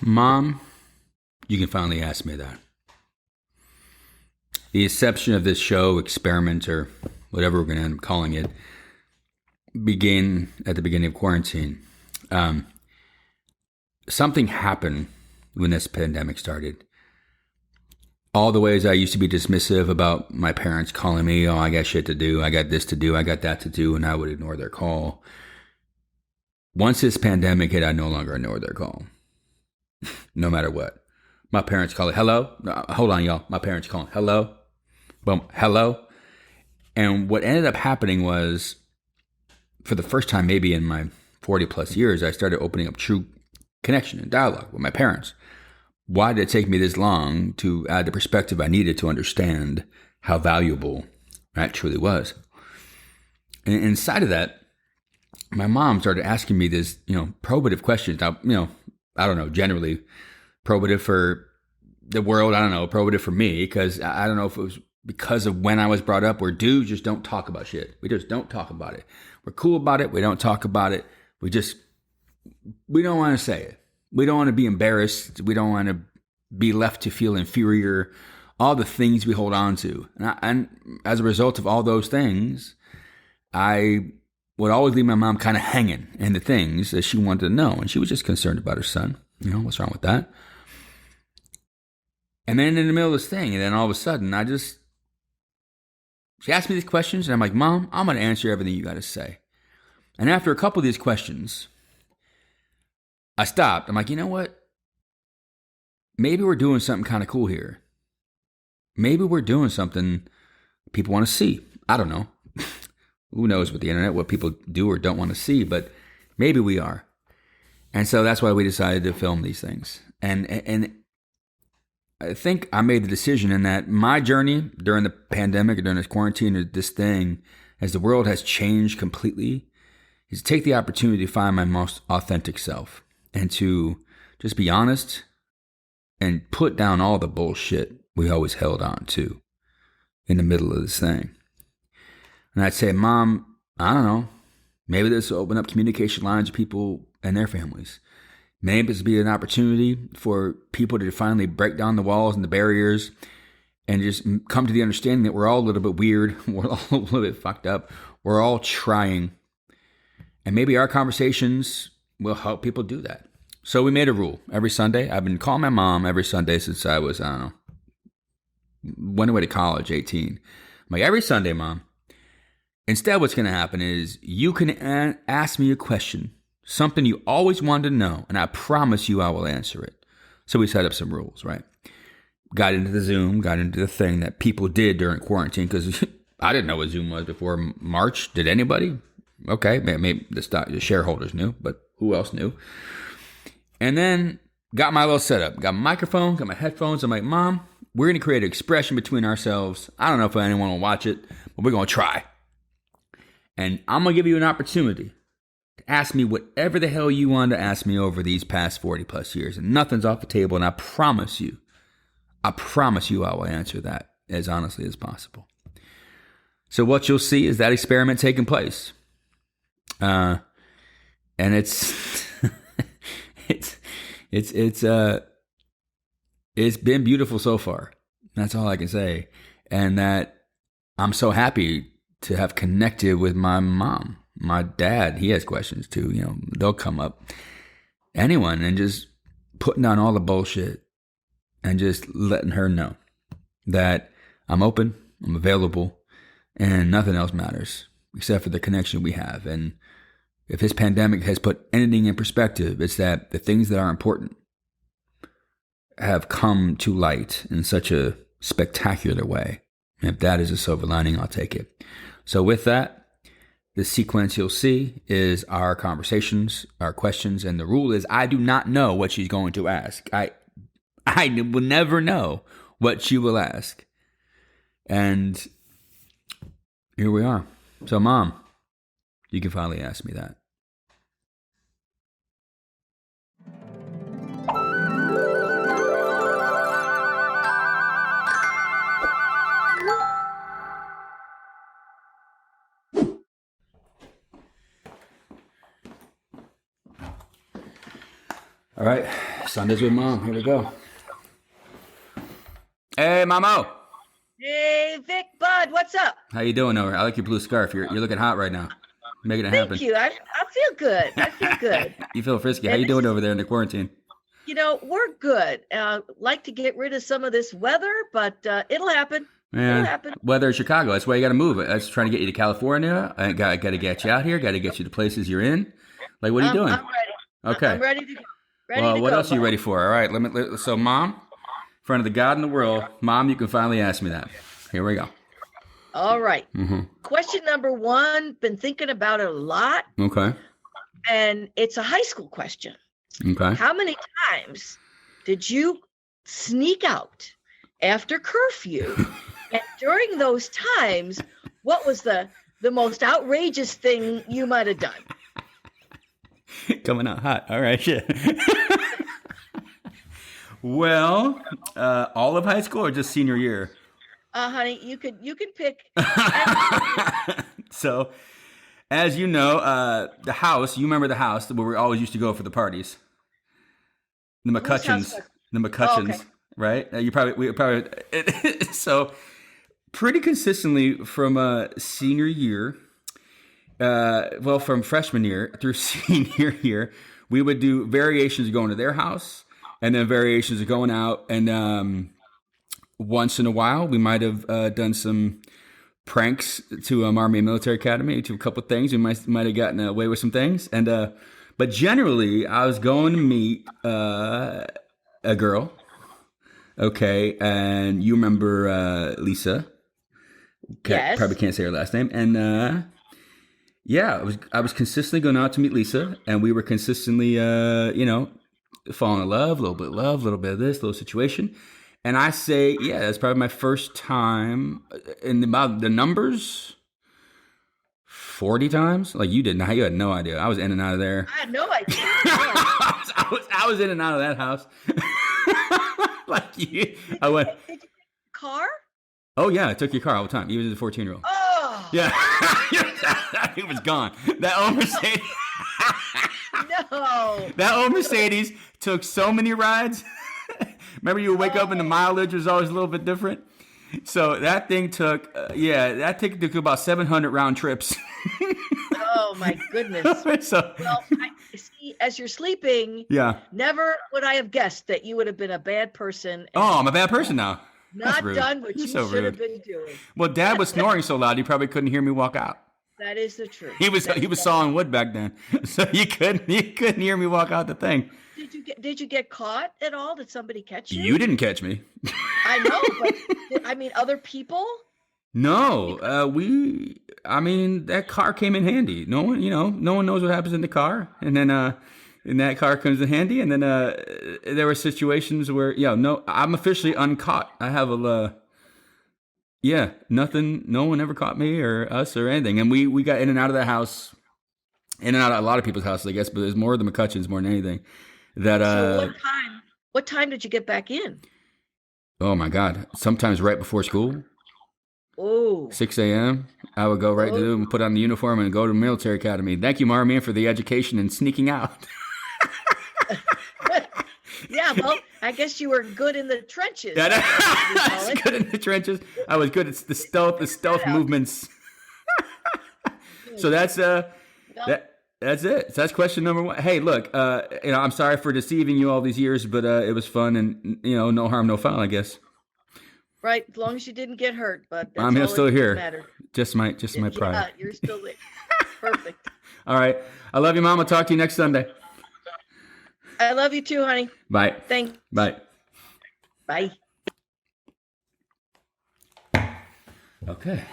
Mom, you can finally ask me that. The inception of this show, experiment, or whatever we're going to end up calling it, began at the beginning of quarantine. Something happened when this pandemic started. All the ways I used to be dismissive about my parents calling me, oh, I got shit to do, I got this to do, I got that to do, and I would ignore their call. Once this pandemic hit, I no longer ignore their call. No matter what. My parents call it, hello? No, hold on, y'all. My parents calling, hello? Boom, hello? And what ended up happening was, for the first time maybe in my 40 plus years, I started opening up true connection and dialogue with my parents. Why did it take me this long to add the perspective I needed to understand how valuable that truly was? And inside of that, my mom started asking me this, probative questions. Now, I don't know, generally probative for the world. I don't know, probative for me, because I don't know if it was because of when I was brought up, where dudes just don't talk about shit. We just don't talk about it. We're cool about it. We don't talk about it. We don't want to say it. We don't want to be embarrassed. We don't want to be left to feel inferior. All the things we hold on to. And as a result of all those things, I would always leave my mom kind of hanging in the things that she wanted to know. And she was just concerned about her son. What's wrong with that? And then in the middle of this thing, and then all of a sudden, she asked me these questions, and I'm like, Mom, I'm going to answer everything you got to say. And after a couple of these questions, I stopped. I'm like, you know what? Maybe we're doing something kind of cool here. Maybe we're doing something people want to see. I don't know. Who knows with the internet what people do or don't want to see, but maybe we are. And so that's why we decided to film these things. And I think I made the decision in that my journey during the pandemic, or during this quarantine, or this thing, as the world has changed completely, is to take the opportunity to find my most authentic self and to just be honest and put down all the bullshit we always held on to in the middle of this thing. And I'd say, Mom, I don't know, maybe this will open up communication lines to people and their families. Maybe this will be an opportunity for people to finally break down the walls and the barriers and just come to the understanding that we're all a little bit weird. We're all a little bit fucked up. We're all trying. And maybe our conversations will help people do that. So we made a rule. Every Sunday, I've been calling my mom every Sunday since I was, went away to college, 18. I'm like, every Sunday, Mom. Instead, what's going to happen is you can ask me a question, something you always wanted to know, and I promise you I will answer it. So we set up some rules, right? Got into the Zoom, got into the thing that people did during quarantine, because I didn't know what Zoom was before March. Did anybody? Okay, maybe the shareholders knew, but who else knew? And then got my little setup. Got my microphone, got my headphones. I'm like, Mom, we're going to create an expression between ourselves. I don't know if anyone will watch it, but we're going to try. And I'm going to give you an opportunity to ask me whatever the hell you want to ask me over these past 40 plus years. And nothing's off the table. And I promise you I will answer that as honestly as possible. So what you'll see is that experiment taking place. And it's it's been beautiful so far. That's all I can say. And that I'm so happy to have connected with my mom. My dad, he has questions too. They'll come up. Anyone, and just putting down all the bullshit and just letting her know that I'm open, I'm available, and nothing else matters except for the connection we have. And if this pandemic has put anything in perspective, it's that the things that are important have come to light in such a spectacular way. And if that is a silver lining, I'll take it. So with that, the sequence you'll see is our conversations, our questions, and the rule is I do not know what she's going to ask. I will never know what she will ask. And here we are. So, Mom, you can finally ask me that. All right. Sundays with Mom. Here we go. Hey, Mamo. Hey, Vic, Bud, what's up? How you doing over? I like your blue scarf. You're looking hot right now. Making it happen. Thank you. I feel good. I feel good. You feel frisky. How you doing over there in the quarantine? We're good. Like to get rid of some of this weather, but it'll happen. Yeah. It'll happen. Weather in Chicago. That's why you got to move it. That's trying to get you to California. I got to get you out here. Got to get you to places you're in. Like, what are you doing? I'm ready. Okay. I'm ready to go. What else are you ready for? All right. So, Mom, in front of the God in the world, Mom, you can finally ask me that. Here we go. All right. Question number 1, been thinking about it a lot. Okay. And it's a high school question. Okay. How many times did you sneak out after curfew? And during those times, what was the most outrageous thing you might have done? Coming out hot. All right. Shit. Well, all of high school or just senior year? Honey, you can pick. So, as you know, the house, you remember the house where we always used to go for the parties. The McCutcheons. Oh, okay. Right? We probably so pretty consistently from senior year, from freshman year through senior year, we would do variations of going to their house and then variations of going out. And once in a while, we might have done some pranks to Army and Military Academy, to a couple of things. We might have gotten away with some things. And but generally, I was going to meet a girl. Okay, and you remember Lisa? Yes. Probably can't say her last name. And I was consistently going out to meet Lisa, and we were consistently, falling in love, a little bit of this, little situation. And I say, that's probably my first time in the numbers. 40 times? Like you didn't. You had no idea. I was in and out of there. I had no idea. I was in and out of that house. Like you. I went. Did you get a car? Oh yeah, I took your car all the time. Even as a 14-year-old. Oh. Yeah. It was gone. That old Mercedes. No. That old Mercedes took so many rides. Remember, you would wake up and the mileage was always a little bit different. So that thing took, took about 700 round trips. Oh my goodness. So, well, I see, as you're sleeping, never would I have guessed that you would have been a bad person. I'm a bad person now. Not done what you should have been doing. Well, Dad was snoring so loud he probably couldn't hear me walk out. That is the truth. He was sawing wood back then, so you couldn't hear me walk out the thing. Did you get caught at all? Did somebody catch you? You didn't catch me. I know, but other people? No, that car came in handy. No one knows what happens in the car, and then and that car comes in handy, and then there were situations where I'm officially uncaught. I have nothing. No one ever caught me or us or anything, and we got in and out of that house, in and out of a lot of people's houses, I guess, but there's more of the McCutcheons more than anything. So what time did you get back in? Oh my God! Sometimes right before school. Oh. 6 a.m. I would go right to them, put on the uniform, and go to the military academy. Thank you, Marmy, for the education and sneaking out. Yeah, well, I guess you were good in the trenches. I was good in the trenches. I was good at the stealth movements. So that's That's it. So that's question number 1. Hey, look, I'm sorry for deceiving you all these years, but it was fun and, no harm, no foul, I guess. Right. As long as you didn't get hurt, but I'm still here. Matter. Just my pride. Yeah, you're still there. Perfect. All right. I love you, Mom. I'll talk to you next Sunday. I love you too, honey. Bye. Thanks. Bye. Bye. Okay.